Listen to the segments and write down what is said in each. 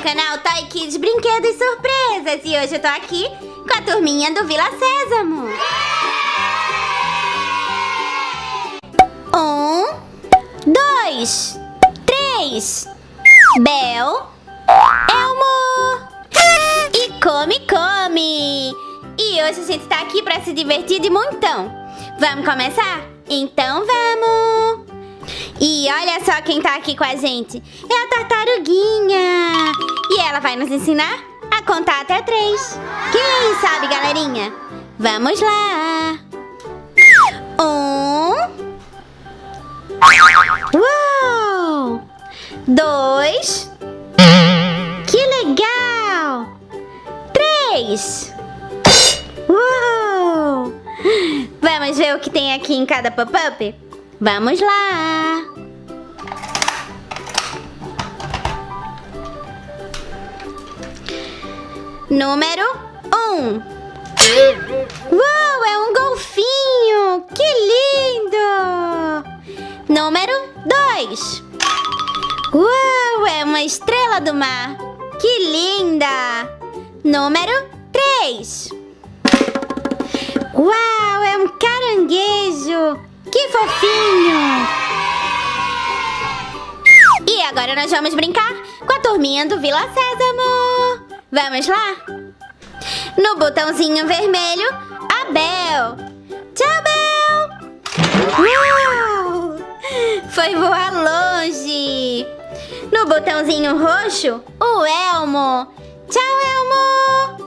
meu canal Toy Kids Brinquedos Surpresas. E hoje eu tô aqui com a turminha do Vila Sésamo. 1, 2, 3. Bel, Elmo e come. E hoje a gente tá aqui pra se divertir de montão. Vamos começar? Então vamos! E olha só quem tá aqui com a gente. É a tartaruguinha. E ela vai nos ensinar a contar até 3. Quem sabe, galerinha? Vamos lá! 1. Uau! 2. Que legal! 3. Uau! Vamos ver o que tem aqui em cada pop-up? Vamos lá! Número 1. Uau, é um golfinho! Que lindo! Número 2. Uau, é uma estrela do mar! Que linda! Número 3. Uau, é um caranguejo! Que fofinho! E agora nós vamos brincar com a turminha do Vila Sésamo! Vamos lá? No botãozinho vermelho, a Bel! Tchau, Bel! Uau! Foi voar longe! No botãozinho roxo, o Elmo! Tchau, Elmo!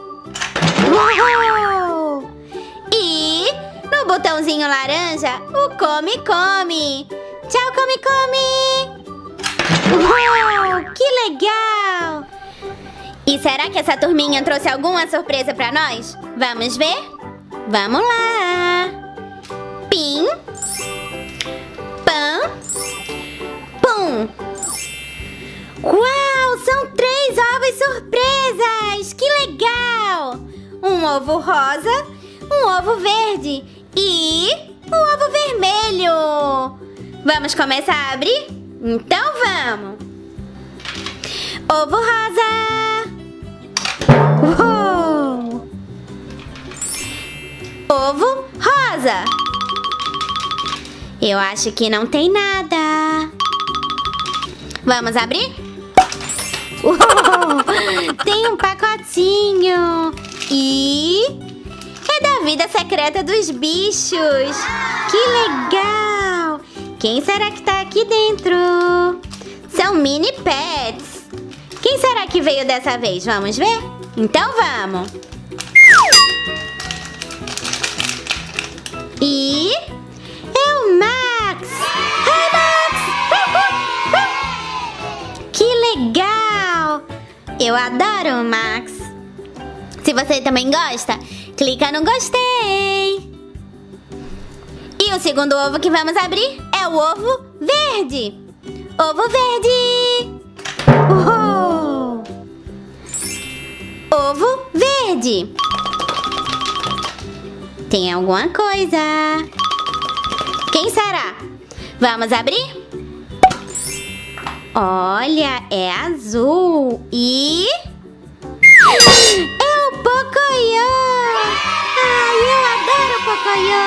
Uau! E no botãozinho laranja, o come. Tchau, come! Uau, que legal! E será que essa turminha trouxe alguma surpresa pra nós? Vamos ver? Vamos lá! Pim, pam, pum! Uau, são 3 ovos surpresas! Que legal! Um ovo rosa, um ovo verde e um ovo vermelho. Vamos começar a abrir? Então vamos! Ovo rosa! Uou! Ovo rosa! Eu acho que não tem nada. Vamos abrir? Uou! Tem um pacotinho e é da vida secreta dos bichos. Que legal! Quem será que tá aqui dentro? São mini pets. Quem será que veio dessa vez? Vamos ver? Então vamos! E é o Max! Hi, Max! Que legal! Eu adoro o Max! Se você também gosta, clica no gostei! E o segundo ovo que vamos abrir é o ovo verde! Ovo verde! Uou! Ovo verde! Tem alguma coisa? Quem será? Vamos abrir? Olha, é azul e... é o Pocoyo! Ai, eu adoro Pocoyo!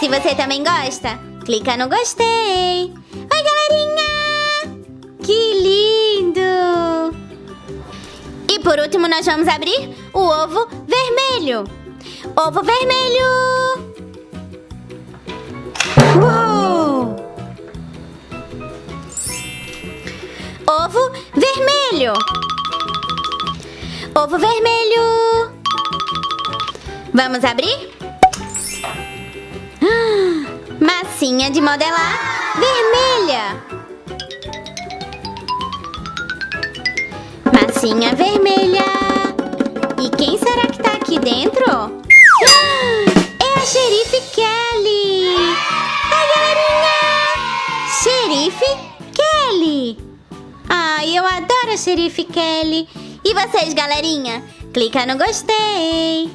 Se você também gosta, clica no gostei! Oi, galerinha! Que lindo! E por último nós vamos abrir o ovo vermelho! Ovo vermelho! Uou! Ovo vermelho! Ovo vermelho! Vamos abrir? Massinha de modelar vermelha! Massinha vermelha! E quem será que tá aqui dentro? É a Sherif Kelly! Ai, galerinha! Sherif Kelly! Ai, eu adoro a Sherif Kelly! E vocês, galerinha? Clica no gostei!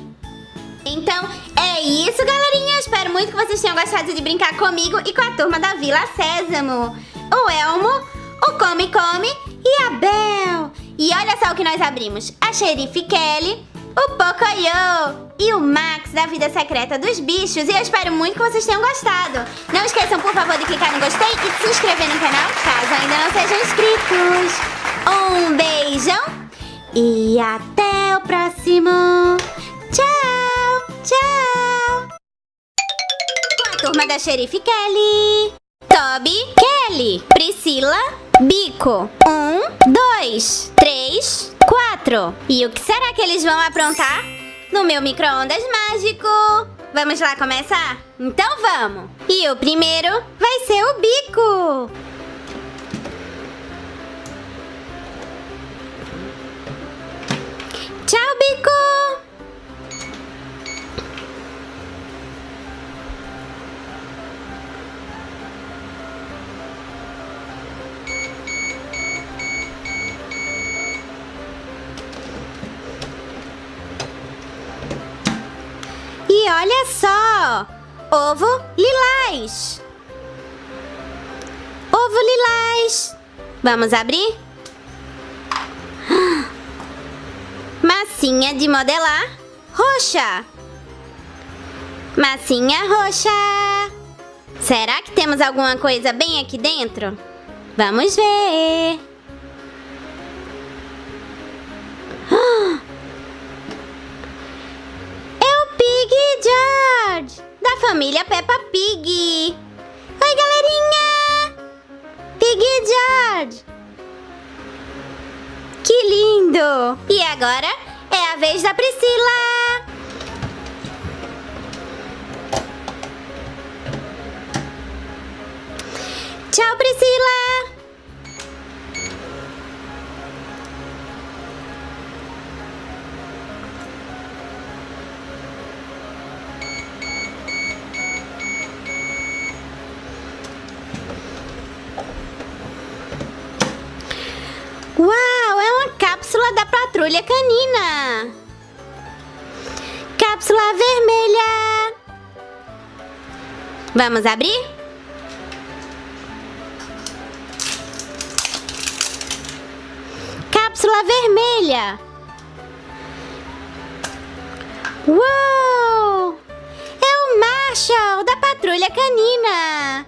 Então, é isso, galerinha! Espero muito que vocês tenham gostado de brincar comigo e com a turma da Vila Sésamo! O Elmo, o Come e a Bel! E olha só o que nós abrimos. A Sherif Kelly, o Pocoyo e o Max da Vida Secreta dos Bichos. E eu espero muito que vocês tenham gostado. Não esqueçam, por favor, de clicar no gostei e de se inscrever no canal, caso ainda não sejam inscritos. Um beijão e até o próximo. Tchau, tchau. Com a turma da Sherif Kelly. Toby, Kelly, Priscila, Bico. 1, 2, 3, 4. E o que será que eles vão aprontar no meu micro-ondas mágico? Vamos lá começar? Então vamos! E o primeiro vai ser o Bico. Tchau, Bico! E olha só! Ovo lilás! Ovo lilás! Vamos abrir? Massinha de modelar roxa! Massinha roxa! Será que temos alguma coisa bem aqui dentro? Vamos ver! George, da família Peppa Pig. Oi, galerinha! Pig George. Que lindo! E agora é a vez da Priscila. Tchau, Priscila! Uau, é uma cápsula da patrulha canina. Cápsula vermelha. Vamos abrir? Cápsula vermelha. Uau! É o Marshall da patrulha canina.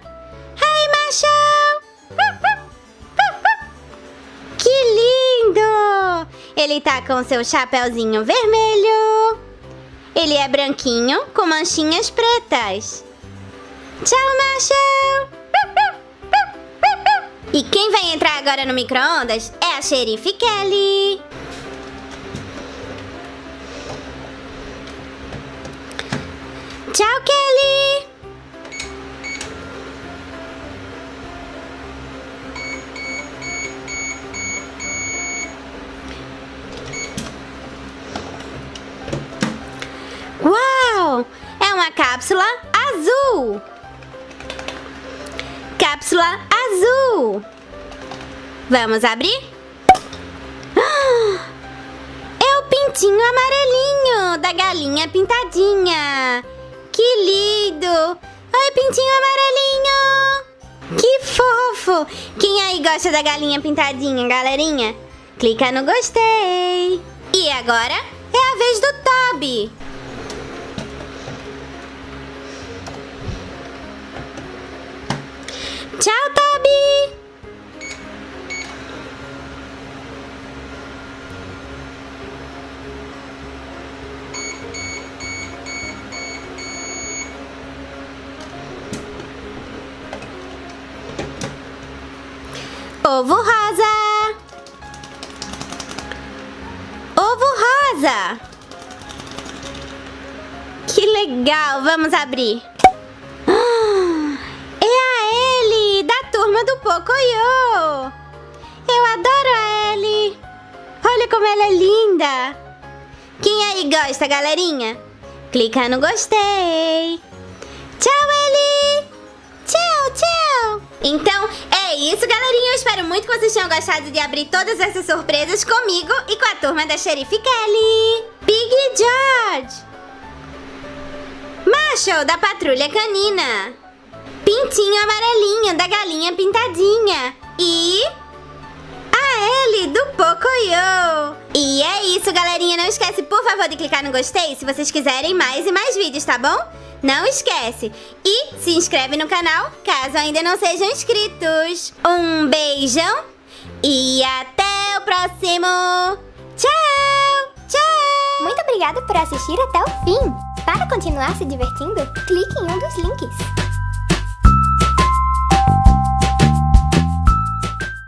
Hi, Marshall! Que lindo! Ele tá com seu chapeuzinho vermelho. Ele é branquinho com manchinhas pretas. Tchau, Marshall! E quem vai entrar agora no micro-ondas é a Sherif Kelly. Tchau, Kelly! Uau! É uma cápsula azul! Cápsula azul! Vamos abrir? É o pintinho amarelinho da galinha pintadinha! Que lindo! Oi, pintinho amarelinho! Que fofo! Quem aí gosta da galinha pintadinha, galerinha? Clica no gostei! E agora é a vez do Toby! Tchau, Toby! Ovo rosa! Ovo rosa! Que legal! Vamos abrir! Turma do Pocoyo. Eu adoro a Ellie. Olha como ela é linda. Quem aí gosta, galerinha? Clica no gostei. Tchau, Ellie. Tchau, tchau. Então, é isso, galerinha. Eu espero muito que vocês tenham gostado de abrir todas essas surpresas comigo e com a turma da Sherif Kelly. Pig George. Marshall, da patrulha canina. Pintinho amarelinho da galinha pintadinha. E a Ellie do Pocoyo. por favor, de clicar no gostei se vocês quiserem mais e mais vídeos, tá bom? Não esquece. E se inscreve no canal, caso ainda não sejam inscritos. Um beijão e até o próximo. Tchau! Tchau! Muito obrigada por assistir até o fim. Para continuar se divertindo, clique em um dos links.